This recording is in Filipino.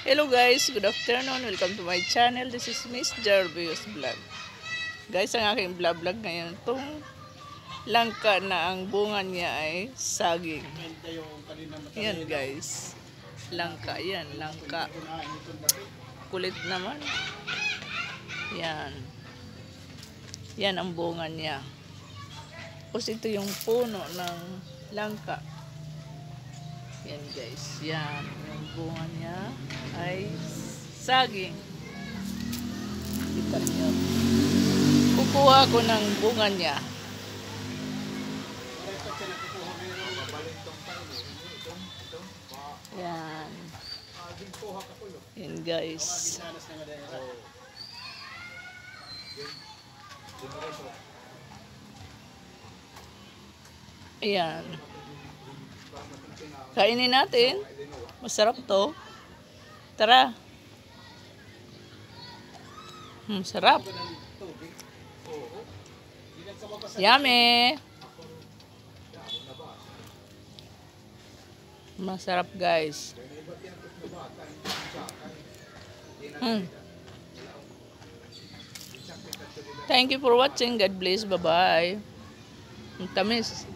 Hello guys, good afternoon. Welcome to my channel. This is Miss Jarvis Vlog. Guys, ang aking vlog ngayon, itong langka na ang bunga niya ay saging. Yan guys. Langka yan, langka. Kulit naman. Yan. Yan ang bunga niya. Tapos ito yung puno ng langka. Yan guys, yan. Yung bunga niya ay saging. Kita niyo. Kukuha ko ng bunga niya. Yan. Yan guys. Ayan. Kainin natin. Masarap to. Tara. Sarap. Yummy. Masarap guys. Thank you for watching. God bless. Bye-bye. Ang tamis.